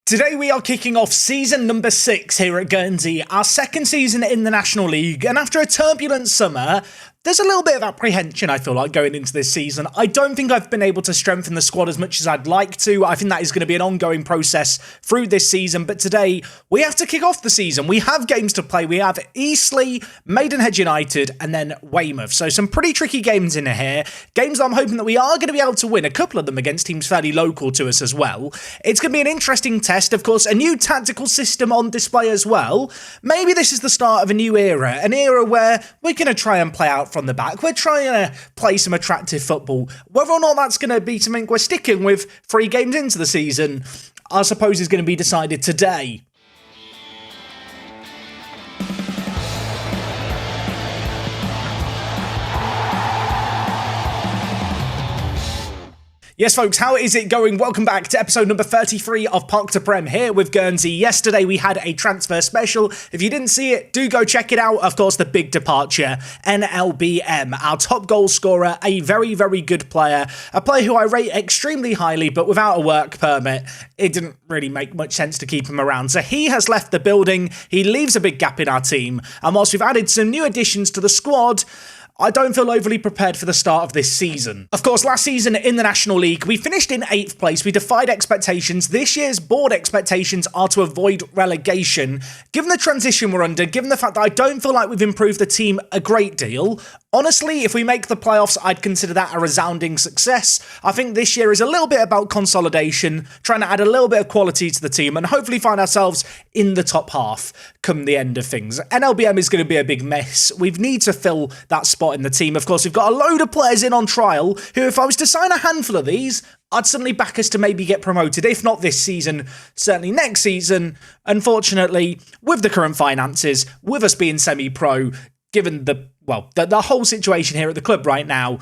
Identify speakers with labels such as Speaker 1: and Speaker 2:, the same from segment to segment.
Speaker 1: Today we are kicking off season number 6 here at Guernsey, our second season in the National League, and after a turbulent summer, there's a little bit of apprehension, I feel like, going into this season. I don't think I've been able to strengthen the squad as much as I'd like to. I think that is going to be an ongoing process through this season, but today we have to kick off the season. We have games to play. We have Eastleigh, Maidenhead United, and then Weymouth. So some pretty tricky games in here. Games that I'm hoping that we are going to be able to win, a couple of them against teams fairly local to us as well. It's going to be an interesting test, of course, a new tactical system on display as well. Maybe this is the start of a new era, an era where we're going to try and play out from the back. We're trying to play some attractive football. Whether or not that's going to be something we're sticking with 3 games into the season, I suppose is going to be decided today. Yes, folks, how is it going? Welcome back to episode number 33 of Park to Prem here with Guernsey. Yesterday, we had a transfer special. If you didn't see it, do go check it out. Of course, the big departure, NLBM, our top goal scorer, a very, very good player, a player who I rate extremely highly, but without a work permit, it didn't really make much sense to keep him around. So he has left the building. He leaves a big gap in our team. And whilst we've added some new additions to the squad, I don't feel overly prepared for the start of this season. Of course, last season in the National League, we finished in 8th place. We defied expectations. This year's board expectations are to avoid relegation. Given the transition we're under, given the fact that I don't feel like we've improved the team a great deal, honestly, if we make the playoffs, I'd consider that a resounding success. I think this year is a little bit about consolidation, trying to add a little bit of quality to the team and hopefully find ourselves in the top half come the end of things. NLBM is going to be a big mess. We need to fill that spot in the team. Of course, we've got a load of players in on trial who, if I was to sign a handful of these, I'd suddenly back us to maybe get promoted, if not this season, certainly next season. Unfortunately, with the current finances, with us being semi-pro, given the whole situation here at the club right now,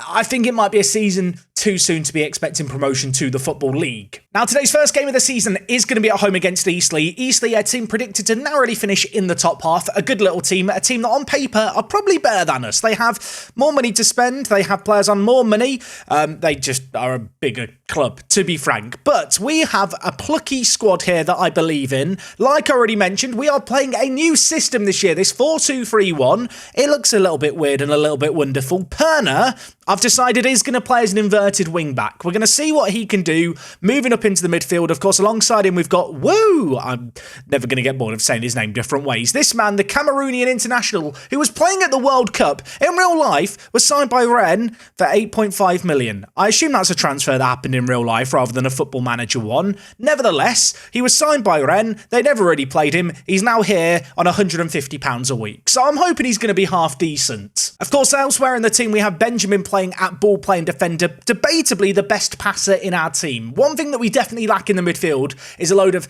Speaker 1: I think it might be a season too soon to be expecting promotion to the Football League. Now, today's first game of the season is going to be at home against Eastleigh. Eastleigh, a team predicted to narrowly finish in the top half. A good little team, a team that on paper are probably better than us. They have more money to spend. They have players on more money. They just are a bigger club, to be frank. But we have a plucky squad here that I believe in. Like I already mentioned, we are playing a new system this year, this 4-2-3-1. It looks a little bit weird and a little bit wonderful. Perner, I've decided, is going to play as an inverted wing back. We're going to see what he can do, moving up into the midfield. Of course, alongside him, we've got, I'm never going to get bored of saying his name different ways. This man, the Cameroonian international, who was playing at the World Cup, in real life, was signed by Rennes for 8.5 million. I assume that's a transfer that happened in real life rather than a Football Manager one. Nevertheless, he was signed by Rennes. They never really played him. He's now here on £150 a week. So I'm hoping he's going to be half decent. Of course, elsewhere in the team, we have Benjamin playing at ball-playing defender, debatably the best passer in our team. One thing that we definitely lack in the midfield is a load of,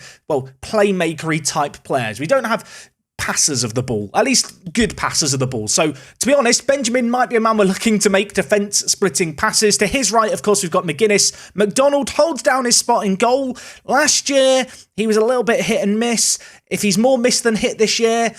Speaker 1: playmakery type players. We don't have passers of the ball, at least good passers of the ball. So, to be honest, Benjamin might be a man we're looking to make defence-splitting passes. To his right, of course, we've got McGuinness. McDonald holds down his spot in goal. Last year, he was a little bit hit and miss. If he's more miss than hit this year,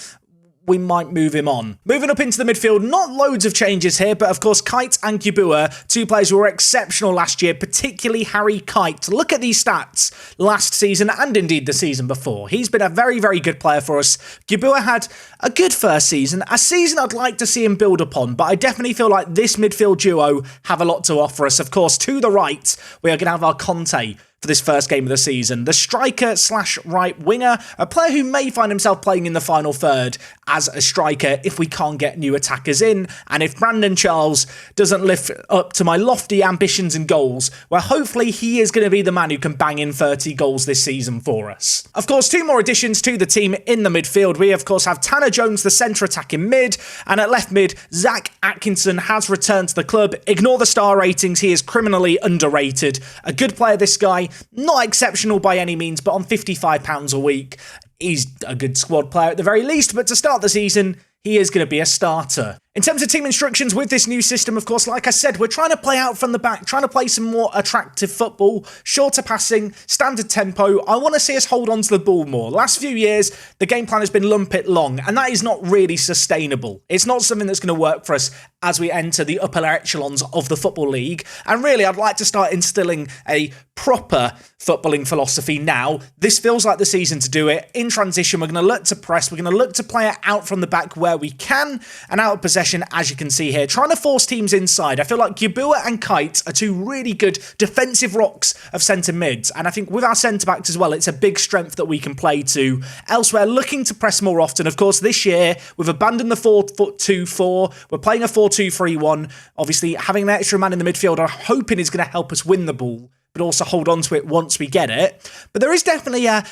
Speaker 1: we might move him on. Moving up into the midfield, not loads of changes here, but of course, Kite and Gibua, 2 players who were exceptional last year, particularly Harry Kite. Look at these stats last season and indeed the season before. He's been a very, very good player for us. Gibua had a good first season, a season I'd like to see him build upon, but I definitely feel like this midfield duo have a lot to offer us. Of course, to the right, we are going to have our Conte for this first game of the season. The striker/right winger, a player who may find himself playing in the final third as a striker if we can't get new attackers in, and if Brandon Charles doesn't live up to my lofty ambitions and goals, where hopefully he is going to be the man who can bang in 30 goals this season for us. Of course, 2 more additions to the team in the midfield. We, of course, have Tanner Jones, the centre attacking mid, and at left mid, Zach Atkinson has returned to the club. Ignore the star ratings, he is criminally underrated. A good player, this guy. Not exceptional by any means, but on £55 a week, he's a good squad player at the very least. But to start the season, he is going to be a starter. In terms of team instructions with this new system, of course, like I said, we're trying to play out from the back, trying to play some more attractive football, shorter passing, standard tempo. I want to see us hold on to the ball more. Last few years, the game plan has been lump it long, and that is not really sustainable. It's not something that's going to work for us as we enter the upper echelons of the Football League. And really, I'd like to start instilling a proper footballing philosophy now. This feels like the season to do it. In transition, we're going to look to press. We're going to look to play it out from the back where we can and out of possession, as you can see here. Trying to force teams inside. I feel like Yabua and Kite are two really good defensive rocks of centre mids. And I think with our centre backs as well, it's a big strength that we can play to. Elsewhere, looking to press more often. Of course, this year, we've abandoned the 4-2-4. We're playing a 4-2-3-1. Obviously, having an extra man in the midfield, I'm hoping is going to help us win the ball, but also hold on to it once we get it. But there is definitely a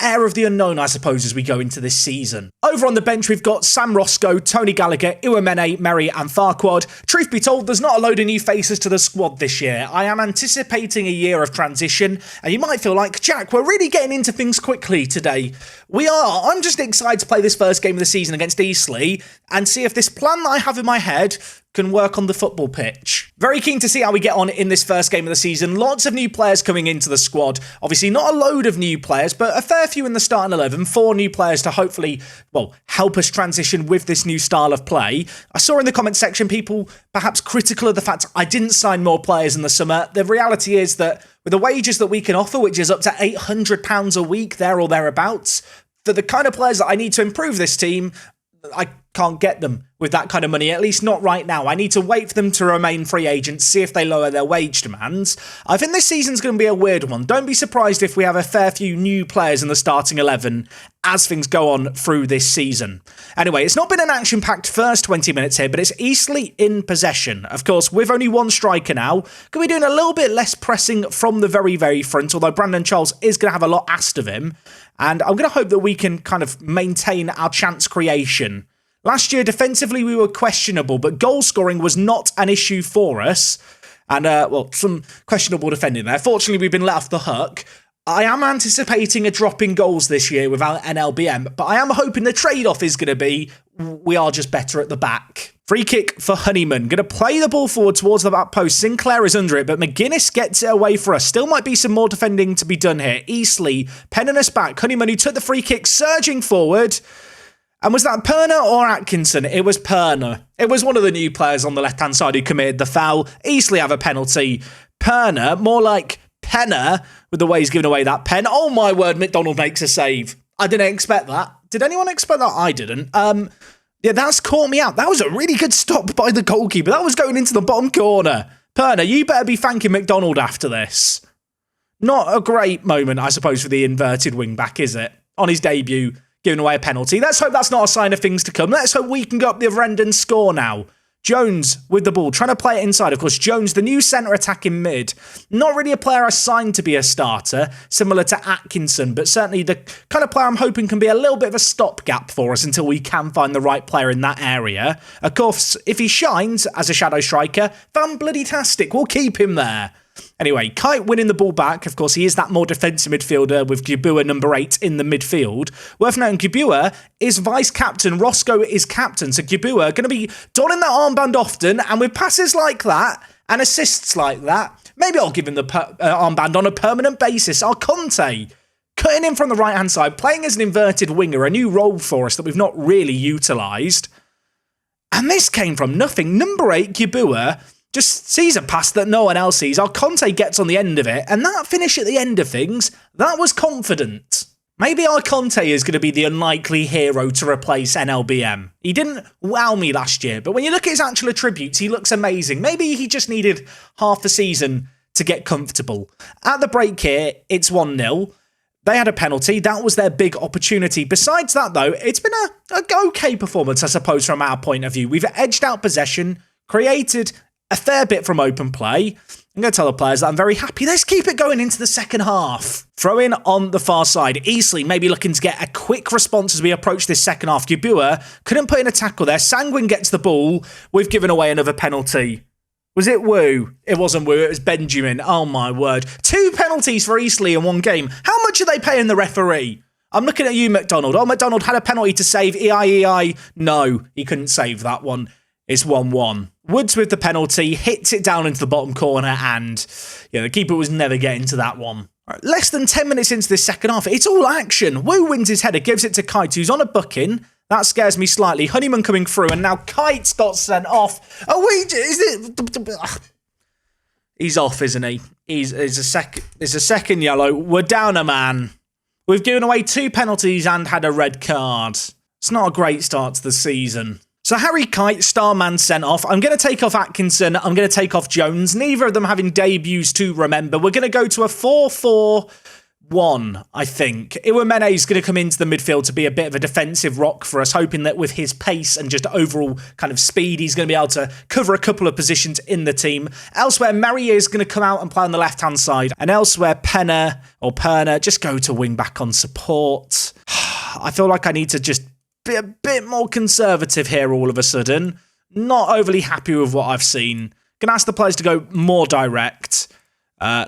Speaker 1: air of the unknown, I suppose, as we go into this season. Over on the bench, we've got Sam Roscoe, Tony Gallagher, Iwamene, Merry and Farquad. Truth be told, there's not a load of new faces to the squad this year. I am anticipating a year of transition, and you might feel like, Jack, we're really getting into things quickly today. We are. I'm just excited to play this first game of the season against Eastleigh and see if this plan that I have in my head can work on the football pitch. Very keen to see how we get on in this first game of the season. Lots of new players coming into the squad. Obviously, not a load of new players, but a fair few in the starting 11. 4 new players to hopefully, help us transition with this new style of play. I saw in the comment section people perhaps critical of the fact I didn't sign more players in the summer. The reality is that with the wages that we can offer, which is up to £800 a week, there or thereabouts, for the kind of players that I need to improve this team, I can't get them with that kind of money, at least not right now. I need to wait for them to remain free agents, see if they lower their wage demands. I think this season's going to be a weird one. Don't be surprised if we have a fair few new players in the starting 11 as things go on through this season. Anyway, it's not been an action-packed first 20 minutes here, but it's Eastleigh in possession. Of course, with only one striker now, could be doing a little bit less pressing from the very, very front, although Brandon Charles is going to have a lot asked of him. And I'm going to hope that we can kind of maintain our chance creation. Last year, defensively, we were questionable, but goal scoring was not an issue for us. And, some questionable defending there. Fortunately, we've been let off the hook. I am anticipating a drop in goals this year without an LBM, but I am hoping the trade-off is going to be we are just better at the back. Free kick for Honeyman. Going to play the ball forward towards the back post. Sinclair is under it, but McGuinness gets it away for us. Still might be some more defending to be done here. Eastleigh penning us back. Honeyman, who took the free kick, surging forward. And was that Perner or Atkinson? It was Perner. It was one of the new players on the left-hand side who committed the foul. Eastleigh have a penalty. Perner, more like Penner, with the way he's giving away that pen. Oh my word, McDonald makes a save. I didn't expect that. Did anyone expect that? I didn't. That's caught me out. That was a really good stop by the goalkeeper. That was going into the bottom corner. Perner, you better be thanking McDonald after this. Not a great moment, I suppose, for the inverted wing-back, is it? On his debut, giving away a penalty. Let's hope that's not a sign of things to come. Let's hope we can go up the other end and score now. Jones with the ball, trying to play it inside. Of course, Jones, the new centre attacking mid. Not really a player assigned to be a starter, similar to Atkinson, but certainly the kind of player I'm hoping can be a little bit of a stopgap for us until we can find the right player in that area. Of course, if he shines as a shadow striker, fan-bloody-tastic. We'll keep him there. Anyway, Kite winning the ball back. Of course, he is that more defensive midfielder with Gibua number 8 in the midfield. Worth noting, Gibua is vice-captain. Roscoe is captain. So Gibua going to be donning that armband often. And with passes like that and assists like that, maybe I'll give him the armband on a permanent basis. Our Conte cutting in from the right-hand side, playing as an inverted winger, a new role for us that we've not really utilised. And this came from nothing. Number 8, Gibua, just sees a pass that no one else sees. Our Conte gets on the end of it, and that finish at the end of things, that was confident. Maybe our Conte is going to be the unlikely hero to replace NLBM. He didn't wow me last year, but when you look at his actual attributes, he looks amazing. Maybe he just needed half the season to get comfortable. At the break here, it's 1-0. They had a penalty. That was their big opportunity. Besides that, though, it's been a okay performance, I suppose, from our point of view. We've edged out possession, created a fair bit from open play. I'm going to tell the players that I'm very happy. Let's keep it going into the second half. Throw in on the far side. Eastleigh maybe looking to get a quick response as we approach this second half. Gibua couldn't put in a tackle there. Sanguine gets the ball. We've given away another penalty. Was it Wu? It wasn't Wu, it was Benjamin. Oh my word. 2 penalties for Eastleigh in one game. How much are they paying the referee? I'm looking at you, McDonald. Oh, McDonald had a penalty to save. EI. No, he couldn't save that one. It's 1-1. Woods with the penalty, hits it down into the bottom corner, and the keeper was never getting to that one. Right, less than 10 minutes into this second half, it's all action. Wu wins his header, gives it to Kite, who's on a booking. That scares me slightly. Honeyman coming through, and now Kite's got sent off. Oh, wait, is it? He's off, isn't he? It's a second yellow. We're down a man. We've given away 2 penalties and had a red card. It's not a great start to the season. So Harry Kite, star man, sent off. I'm going to take off Atkinson. I'm going to take off Jones. Neither of them having debuts to remember. We're going to go to a 4-4-1, I think. Iwamene is going to come into the midfield to be a bit of a defensive rock for us, hoping that with his pace and just overall kind of speed, he's going to be able to cover a couple of positions in the team. Elsewhere, Marie is going to come out and play on the left-hand side. And elsewhere, Perner, just go to wing-back on support. I feel like I need to just be a bit more conservative here all of a sudden. Not overly happy with what I've seen. Gonna ask the players to go more direct.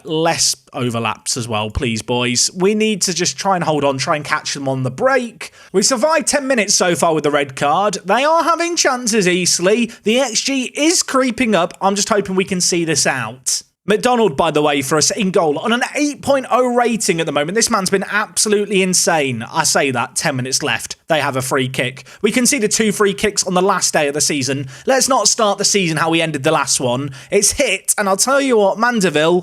Speaker 1: Less overlaps as well, please, boys. We need to just try and hold on, try and catch them on the break. We survived 10 minutes so far with the red card. They are having chances easily. The XG is creeping up. I'm just hoping we can see this out. McDonald, by the way, for us in goal on an 8.0 rating at the moment. This man's been absolutely insane. I say that, 10 minutes left. They have a free kick. We conceded 2 free kicks on the last day of the season. Let's not start the season how we ended the last one. It's hit, and I'll tell you what, Mandeville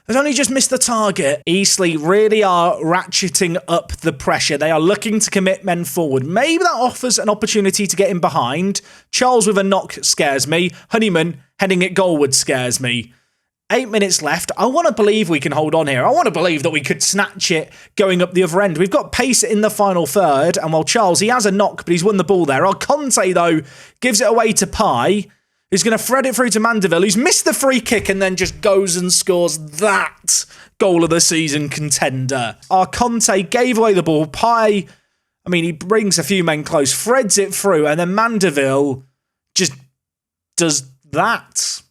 Speaker 1: has only just missed the target. Eastleigh really are ratcheting up the pressure. They are looking to commit men forward. Maybe that offers an opportunity to get in behind. Charles with a knock scares me. Honeyman heading it goalward scares me. 8 minutes left. I want to believe we can hold on here. I want to believe that we could snatch it going up the other end. We've got pace in the final third. And while Charles, he has a knock, but he's won the ball there. Conte, though, gives it away to Pye, who's going to thread it through to Mandeville, who's missed the free kick and then just goes and scores that goal of the season contender. Conte gave away the ball. Pye, he brings a few men close, threads it through, and then Mandeville just does that.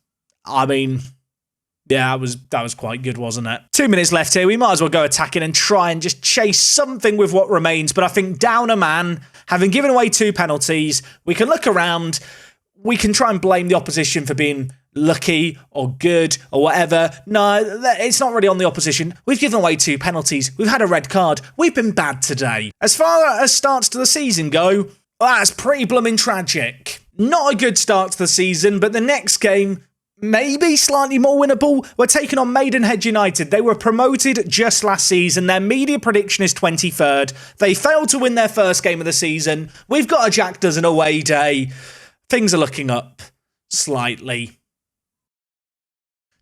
Speaker 1: Yeah, that was quite good, wasn't it? 2 minutes left here. We might as well go attacking and try and just chase something with what remains. But I think down a man, having given away 2 penalties, we can look around. We can try and blame the opposition for being lucky or good or whatever. No, it's not really on the opposition. We've given away 2 penalties. We've had a red card. We've been bad today. As far as starts to the season go, that's pretty blooming tragic. Not a good start to the season, but the next game, maybe slightly more winnable. We're taking on Maidenhead United. They were promoted just last season. Their media prediction is 23rd. They failed to win their first game of the season. We've got a Jack Dozen away day. Things are looking up slightly.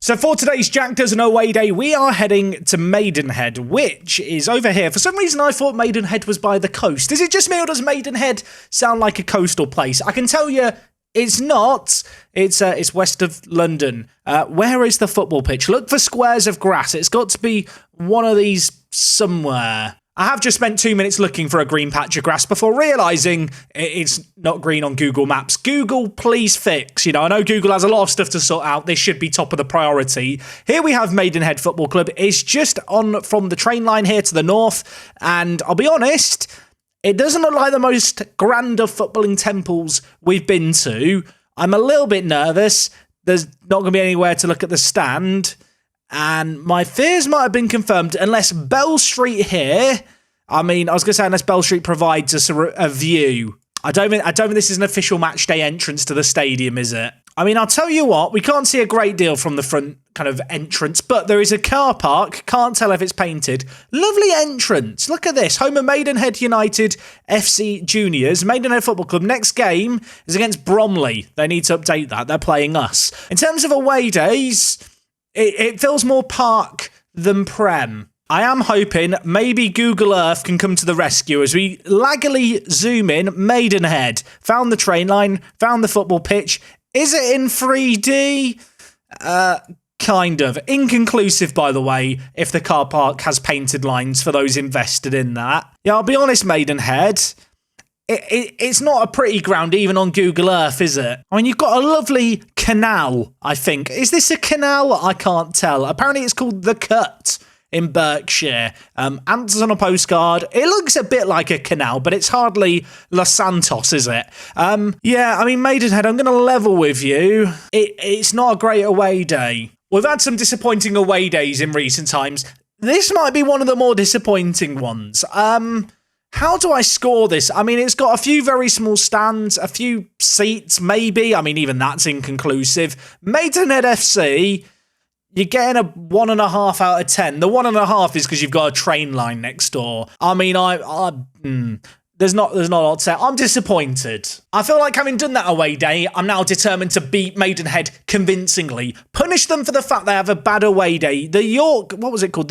Speaker 1: So for today's Jack Dozen away day, we are heading to Maidenhead, which is over here. For some reason, I thought Maidenhead was by the coast. Is it just me, or does Maidenhead sound like a coastal place? I can tell you, it's not. It's west of London. Where is the football pitch? Look for squares of grass. It's got to be one of these somewhere. I have just spent 2 minutes looking for a green patch of grass before realising it's not green on Google Maps. Google, please fix. I know Google has a lot of stuff to sort out. This should be top of the priority. Here we have Maidenhead Football Club. It's just on from the train line here to the north. And I'll be honest, it doesn't look like the most grand of footballing temples we've been to. I'm a little bit nervous. There's not going to be anywhere to look at the stand. And my fears might have been confirmed unless Bell Street here, I was going to say unless Bell Street provides us a view. I don't think this is an official match day entrance to the stadium, is it? I'll tell you what, we can't see a great deal from the front kind of entrance, but there is a car park. Can't tell if it's painted. Lovely entrance. Look at this. Home of Maidenhead United FC Juniors. Maidenhead Football Club. Next game is against Bromley. They need to update that. They're playing us. In terms of away days, it feels more park than Prem. I am hoping maybe Google Earth can come to the rescue as we laggily zoom in. Maidenhead. Found the train line. Found the football pitch. Is it in 3D? Kind of. Inconclusive, by the way, if the car park has painted lines for those invested in that. Yeah, I'll be honest, Maidenhead. It's not a pretty ground even on Google Earth, is it? You've got a lovely canal, I think. Is this a canal? I can't tell. Apparently it's called The Cut in Berkshire. Answers on a postcard. It looks a bit like a canal, but it's hardly Los Santos, is it? Yeah, I mean, Maidenhead, I'm going to level with you. It's not a great away day. We've had some disappointing away days in recent times. This might be one of the more disappointing ones. How do I score this? I mean, it's got a few very small stands, a few seats, maybe. I mean, even that's inconclusive. Maidenhead FC, you're getting a 1.5 out of 10. The 1.5 is because you've got a train line next door. I mean, there's not a lot to say. I'm disappointed. I feel like having done that away day, I'm now determined to beat Maidenhead convincingly. Punish them for the fact they have a bad away day. What was it called?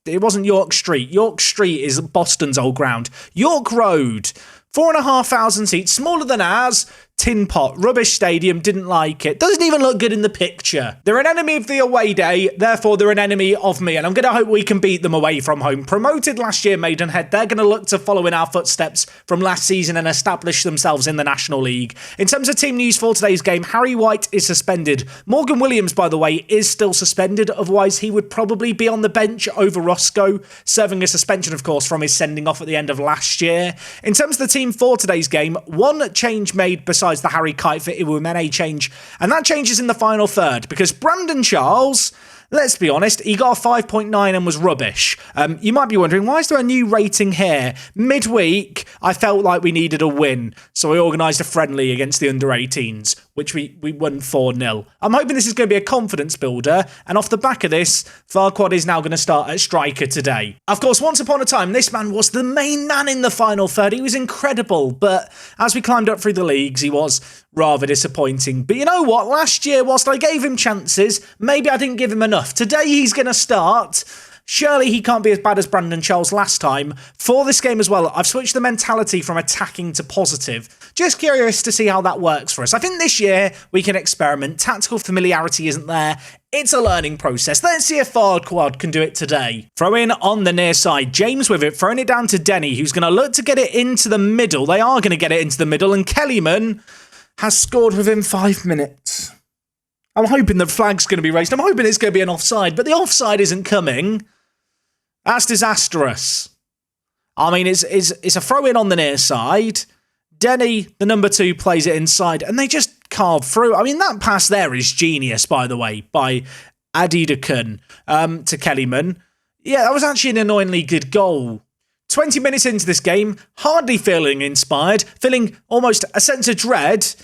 Speaker 1: It wasn't York Street. York Street is Boston's old ground. York Road, 4,500 seats, smaller than ours. Tin pot, rubbish stadium, didn't like it. Doesn't even look good in the picture. They're an enemy of the away day, therefore they're an enemy of me, and I'm going to hope we can beat them away from home. Promoted last year, Maidenhead, they're going to look to follow in our footsteps from last season and establish themselves in the National League. In terms of team news for today's game, Harry White is suspended. Morgan Williams, by the way, is still suspended, otherwise he would probably be on the bench over Roscoe, serving a suspension, of course, from his sending off at the end of last year. In terms of the team for today's game, one change made besides the Harry Kite for Iwumene change, and that changes in the final third because Brandon Charles, let's be honest, he got a 5.9 and was rubbish. You might be wondering, why is there a new rating here? Midweek, I felt like we needed a win, so I organised a friendly against the under-18s, which we won 4-0. I'm hoping this is going to be a confidence builder, and off the back of this, Farquad is now going to start at striker today. Of course, once upon a time, this man was the main man in the final third. He was incredible, but as we climbed up through the leagues, he was rather disappointing. But you know what? Last year, whilst I gave him chances, maybe I didn't give him enough. Today, he's going to start. Surely he can't be as bad as Brandon Charles last time. For this game as well, I've switched the mentality from attacking to positive. Just curious to see how that works for us. I think this year we can experiment. Tactical familiarity isn't there. It's a learning process. Let's see if Farquad can do it today. Throw in on the near side. James with it, throwing it down to Denny, who's going to look to get it into the middle. They are going to get it into the middle, and Kellyman has scored within 5 minutes. I'm hoping the flag's going to be raised. I'm hoping it's going to be an offside, but the offside isn't coming. That's disastrous. I mean, it's a throw-in on the near side. Denny, the number 2, plays it inside, and they just carve through. I mean, that pass there is genius, by the way, by Adidakun to Kellyman. Yeah, that was actually an annoyingly good goal. 20 minutes into this game, hardly feeling inspired, feeling almost a sense of dread,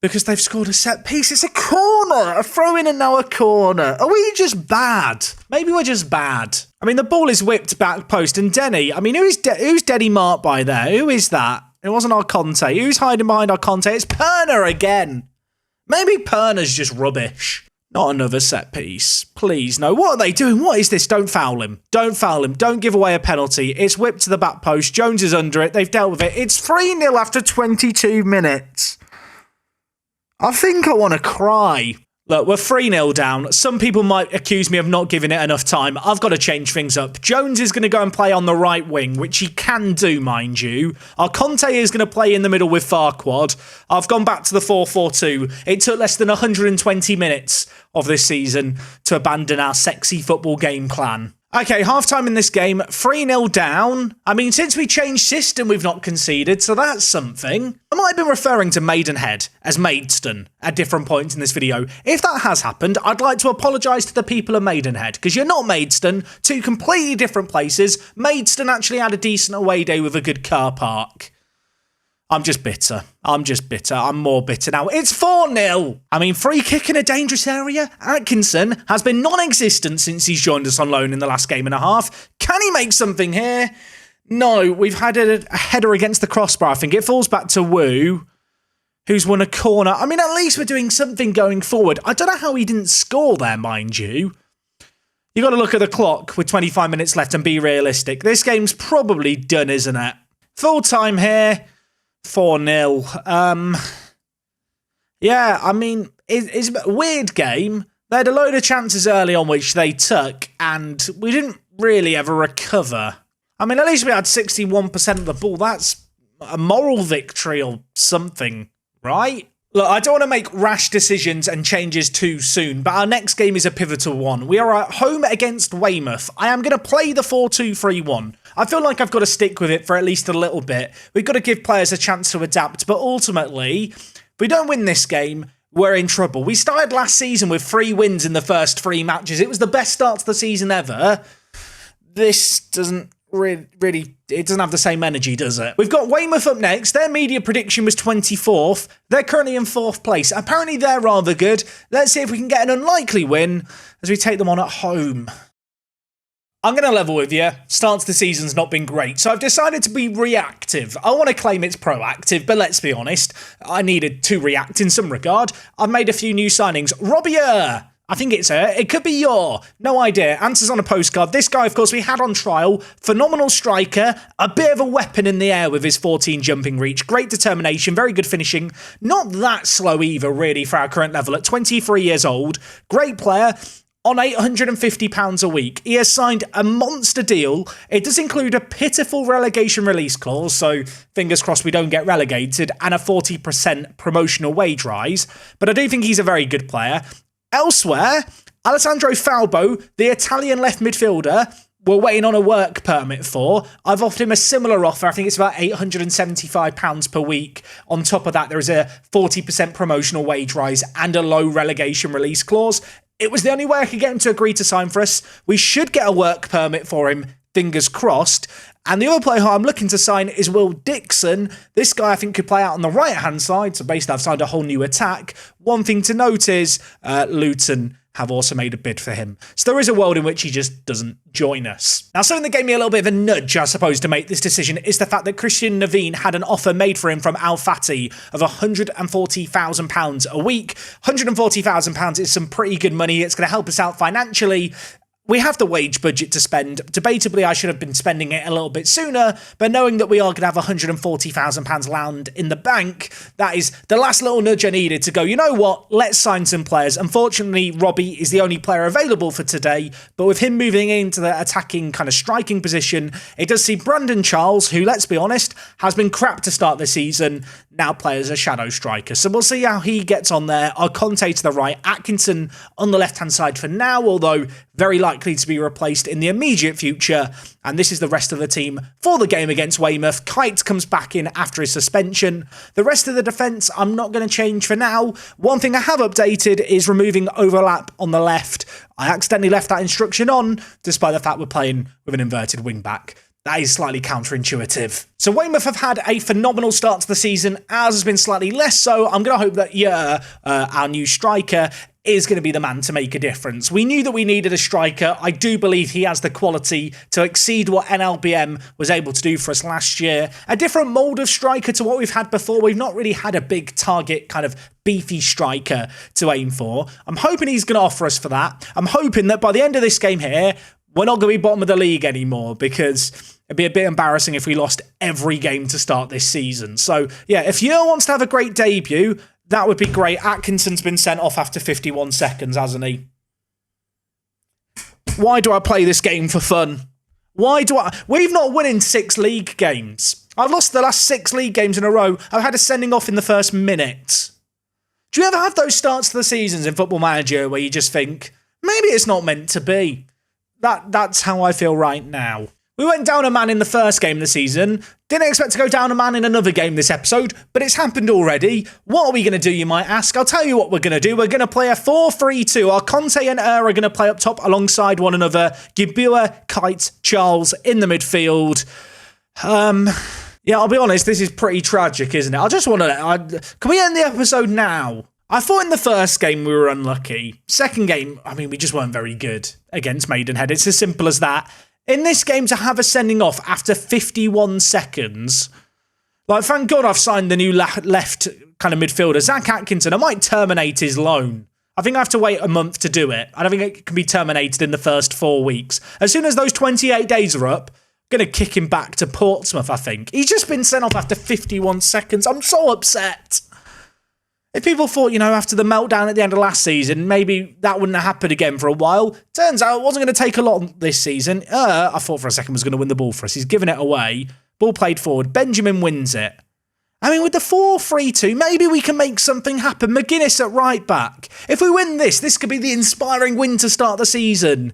Speaker 1: because they've scored a set piece. It's a corner, a throw-in and now a corner. Are we just bad? Maybe we're just bad. I mean, the ball is whipped back post, and Denny, I mean, who's Denny marked by there? Who is that? It wasn't our Conte. Who's hiding behind our Conte? It's Perner again. Maybe Perner's just rubbish. Not another set piece. Please, no. What are they doing? What is this? Don't foul him. Don't foul him. Don't give away a penalty. It's whipped to the back post. Jones is under it. They've dealt with it. It's 3-0 after 22 minutes. I think I want to cry. Look, we're 3-0 down. Some people might accuse me of not giving it enough time. I've got to change things up. Jones is going to go and play on the right wing, which he can do, mind you. Our Conte is going to play in the middle with Farquad. I've gone back to the 4-4-2. It took less than 120 minutes of this season to abandon our sexy football game plan. Okay, half-time in this game, 3-0 down. I mean, since we changed system, we've not conceded, so that's something. I might have been referring to Maidenhead as Maidstone at different points in this video. If that has happened, I'd like to apologise to the people of Maidenhead, because you're not Maidstone, two completely different places. Maidstone actually had a decent away day with a good car park. I'm just bitter. I'm more bitter now. It's 4-0. I mean, free kick in a dangerous area. Atkinson has been non-existent since he's joined us on loan in the last game and a half. Can he make something here? No, we've had a header against the crossbar. I think it falls back to Wu, who's won a corner. I mean, at least we're doing something going forward. I don't know how he didn't score there, mind you. You got to look at the clock with 25 minutes left and be realistic. This game's probably done, isn't it? Full time here. 4-0. Yeah, I mean, it's a weird game. They had a load of chances early on which they took, and we didn't really ever recover. I mean, at least we had 61% of the ball. That's a moral victory or something, right? Look, I don't want to make rash decisions and changes too soon, but our next game is a pivotal one. We are at home against Weymouth. I am going to play the 4-2-3-1. I feel like I've got to stick with it for at least a little bit. We've got to give players a chance to adapt, but ultimately, if we don't win this game, we're in trouble. We started last season with 3 wins in the first 3 matches. It was the best start to the season ever. This doesn't really, it doesn't have the same energy, does it? We've got Weymouth up next. Their media prediction was 24th. They're currently in 4th place. Apparently they're rather good. Let's see if we can get an unlikely win as we take them on at home. I'm going to level with you. Start to the season's not been great, so I've decided to be reactive. I want to claim it's proactive, but let's be honest, I needed to react in some regard. I've made a few new signings. Robbie, I think it's her. It could be your. No idea. Answers on a postcard. This guy, of course, we had on trial. Phenomenal striker. A bit of a weapon in the air with his 14 jumping reach. Great determination. Very good finishing. Not that slow either, really, for our current level. At 23 years old. Great player. On £850 a week. He has signed a monster deal. It does include a pitiful relegation release clause, so fingers crossed we don't get relegated, and a 40% promotional wage rise. But I do think he's a very good player. Elsewhere, Alessandro Falbo, the Italian left midfielder, we're waiting on a work permit for. I've offered him a similar offer. I think it's about £875 per week. On top of that, there is a 40% promotional wage rise and a low relegation release clause. It was the only way I could get him to agree to sign for us. We should get a work permit for him, fingers crossed. And the other player who I'm looking to sign is Will Dixon. This guy I think could play out on the right-hand side, so basically I've signed a whole new attack. One thing to note is Luton have also made a bid for him. So there is a world in which he just doesn't join us. Now, something that gave me a little bit of a nudge, I suppose, to make this decision is the fact that Christian Naveen had an offer made for him from Al Fatih of £140,000 a week. £140,000 is some pretty good money. It's going to help us out financially. We have the wage budget to spend. Debatably, I should have been spending it a little bit sooner, but knowing that we are going to have £140,000 land in the bank, that is the last little nudge I needed to go, you know what, let's sign some players. Unfortunately, Robbie is the only player available for today, but with him moving into the attacking kind of striking position, it does see Brandon Charles, who, let's be honest, has been crap to start the season, now play as a shadow striker. So we'll see how he gets on there. Conte to the right, Atkinson on the left-hand side for now, although very likely to be replaced in the immediate future. And this is the rest of the team for the game against Weymouth. Kite comes back in after his suspension. The rest of the defence, I'm not going to change for now. One thing I have updated is removing overlap on the left. I accidentally left that instruction on, despite the fact we're playing with an inverted wing-back. That is slightly counterintuitive. So Weymouth have had a phenomenal start to the season. Ours has been slightly less so. I'm going to hope that our new striker is going to be the man to make a difference. We knew that we needed a striker. I do believe he has the quality to exceed what NLBM was able to do for us last year. A different mould of striker to what we've had before. We've not really had a big target kind of beefy striker to aim for. I'm hoping he's going to offer us for that. I'm hoping that by the end of this game here, we're not going to be bottom of the league anymore, because it'd be a bit embarrassing if we lost every game to start this season. So, yeah, if Yer wants to have a great debut, that would be great. Atkinson's been sent off after 51 seconds, hasn't he? Why do I play this game for fun? We've not won in 6 league games. I've lost the last 6 league games in a row. I've had a sending off in the first minute. Do you ever have those starts to the seasons in Football Manager where you just think, maybe it's not meant to be? That's how I feel right now. We went down a man in the first game of the season. Didn't expect to go down a man in another game this episode, but it's happened already. What are we going to do, you might ask? I'll tell you what we're going to do. We're going to play a 4-3-2. Our Conte and are going to play up top alongside one another. Gibua, Kite, Charles in the midfield. Yeah, I'll be honest, this is pretty tragic, isn't it? I just want to... Can we end the episode now? I thought in the first game we were unlucky. Second game, I mean, we just weren't very good against Maidenhead. It's as simple as that. In this game, to have a sending off after 51 seconds, like, thank God I've signed the new left kind of midfielder, Zach Atkinson. I might terminate his loan. I think I have to wait a month to do it. I don't think it can be terminated in the first 4 weeks. As soon as those 28 days are up, I'm going to kick him back to Portsmouth, I think. He's just been sent off after 51 seconds. I'm so upset. If people thought, after the meltdown at the end of last season, maybe that wouldn't have happened again for a while. Turns out it wasn't going to take a lot this season. I thought for a second was going to win the ball for us. He's given it away. Ball played forward. Benjamin wins it. I mean, with the 4-3-2, maybe we can make something happen. McGuinness at right back. If we win this could be the inspiring win to start the season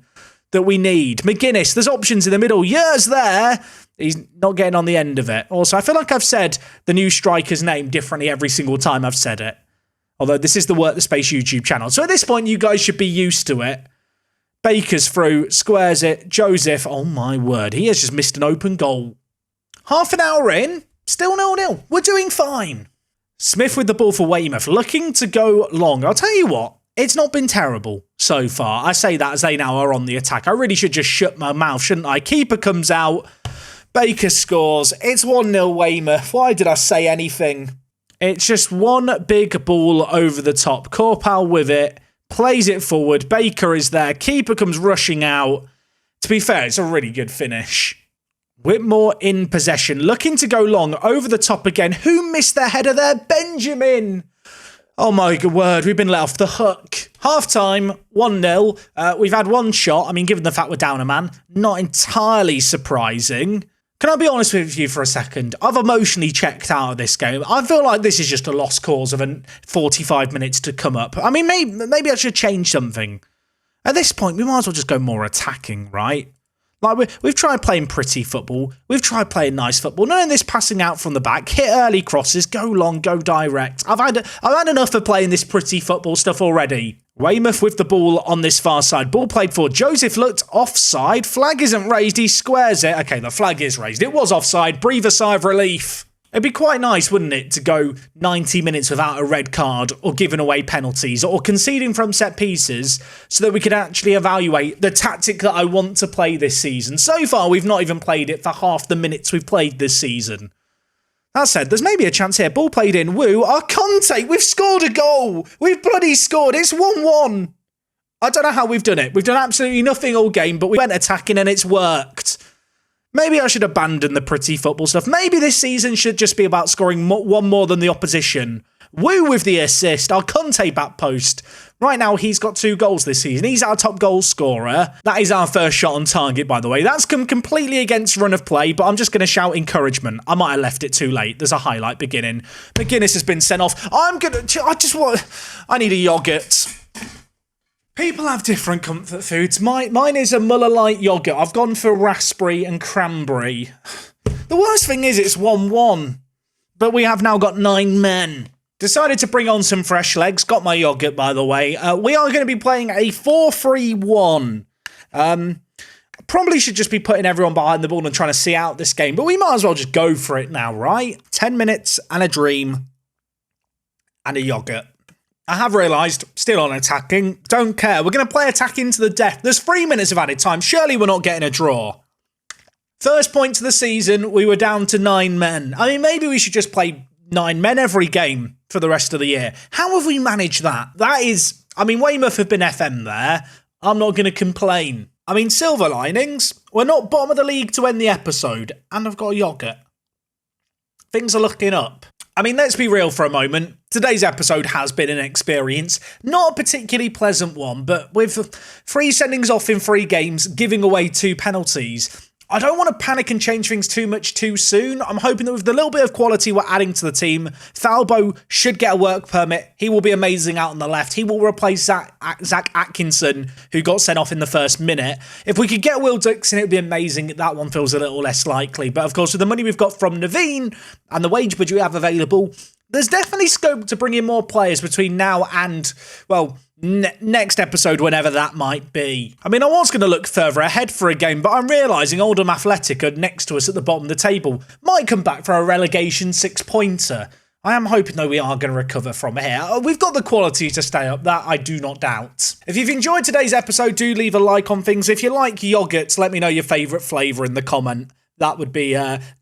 Speaker 1: that we need. McGuinness, there's options in the middle. Years there. He's not getting on the end of it. Also, I feel like I've said the new striker's name differently every single time I've said it. Although this is the Work the Space YouTube channel. So at this point, you guys should be used to it. Baker's through, squares it. Joseph, oh my word, he has just missed an open goal. Half an hour in. Still 0-0. We're doing fine. Smith with the ball for Weymouth, looking to go long. I'll tell you what, it's not been terrible so far. I say that as they now are on the attack. I really should just shut my mouth, shouldn't I? Keeper comes out. Baker scores. It's 1-0 Weymouth. Why did I say anything? It's just one big ball over the top. Corpal with it. Plays it forward. Baker is there. Keeper comes rushing out. To be fair, it's a really good finish. Whitmore in possession, looking to go long, over the top again. Who missed their header there? Benjamin! Oh my word, we've been let off the hook. Half-time, 1-0. We've had one shot. I mean, given the fact we're down a man, not entirely surprising. Can I be honest with you for a second? I've emotionally checked out of this game. I feel like this is just a lost cause of 45 minutes to come up. I mean, maybe I should change something. At this point, we might as well just go more attacking, right? Like, we've tried playing pretty football. We've tried playing nice football. None of this passing out from the back. Hit early crosses. Go long. Go direct. I've had enough of playing this pretty football stuff already. Weymouth with the ball on this far side. Ball played for. Joseph looked offside. Flag isn't raised. He squares it. Okay, the flag is raised. It was offside. Breathe a sigh of relief. It'd be quite nice, wouldn't it, to go 90 minutes without a red card or giving away penalties or conceding from set pieces so that we could actually evaluate the tactic that I want to play this season. So far, we've not even played it for half the minutes we've played this season. That said, there's maybe a chance here. Ball played in. Woo. Our Conte, we've scored a goal. We've bloody scored. It's 1-1. I don't know how we've done it. We've done absolutely nothing all game, but we went attacking and it's worked. Maybe I should abandon the pretty football stuff. Maybe this season should just be about scoring one more than the opposition. Woo with the assist. Our Conte back post. Right now, he's got 2 goals this season. He's our top goal scorer. That is our first shot on target, by the way. That's come completely against run of play, but I'm just going to shout encouragement. I might have left it too late. There's a highlight beginning. McGuinness has been sent off. I need a yoghurt. People have different comfort foods. Mine is a Muller Light yoghurt. I've gone for raspberry and cranberry. The worst thing is it's 1-1. But we have now got 9 men. Decided to bring on some fresh legs. Got my yoghurt, by the way. We are going to be playing a 4-3-1. Probably should just be putting everyone behind the ball and trying to see out this game. But we might as well just go for it now, right? 10 minutes and a dream. And a yoghurt. I have realised, still on attacking, don't care. We're going to play attacking to the death. There's 3 minutes of added time. Surely we're not getting a draw. First point of the season, we were down to 9 men. I mean, maybe we should just play 9 men every game for the rest of the year. How have we managed that? That is, I mean, Weymouth have been FM there. I'm not going to complain. I mean, silver linings. We're not bottom of the league to end the episode. And I've got a yoghurt. Things are looking up. I mean, let's be real for a moment. Today's episode has been an experience. Not a particularly pleasant one, but with 3 sendings off in 3 games, giving away 2 penalties, I don't want to panic and change things too much too soon. I'm hoping that with the little bit of quality we're adding to the team, Falbo should get a work permit. He will be amazing out on the left. He will replace Zach Atkinson, who got sent off in the first minute. If we could get Will Dixon, it would be amazing. That one feels a little less likely. But of course, with the money we've got from Naveen and the wage budget we have available, there's definitely scope to bring in more players between now and, well, next episode, whenever that might be. I mean, I was going to look further ahead for a game, but I'm realising Oldham Athletic are next to us at the bottom of the table. Might come back for a relegation 6-pointer. I am hoping, though, we are going to recover from here. We've got the quality to stay up, that I do not doubt. If you've enjoyed today's episode, do leave a like on things. If you like yogurts, let me know your favourite flavour in the comment. That would be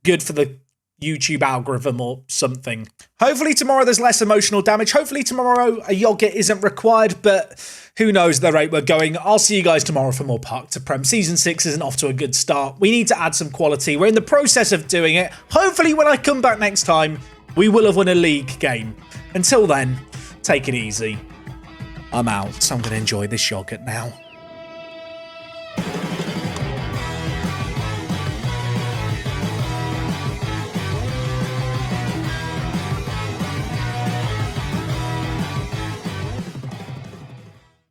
Speaker 1: good for the YouTube algorithm or something. Hopefully tomorrow there's less emotional damage. Hopefully tomorrow a yogurt isn't required, but who knows the rate we're going. I'll see you guys tomorrow for more Park to Prem. Season 6 isn't off to a good start. We need to add some quality. We're in the process of doing it. Hopefully when I come back next time, we will have won a league game. Until then, take it easy. I'm out, so I'm going to enjoy this yogurt now.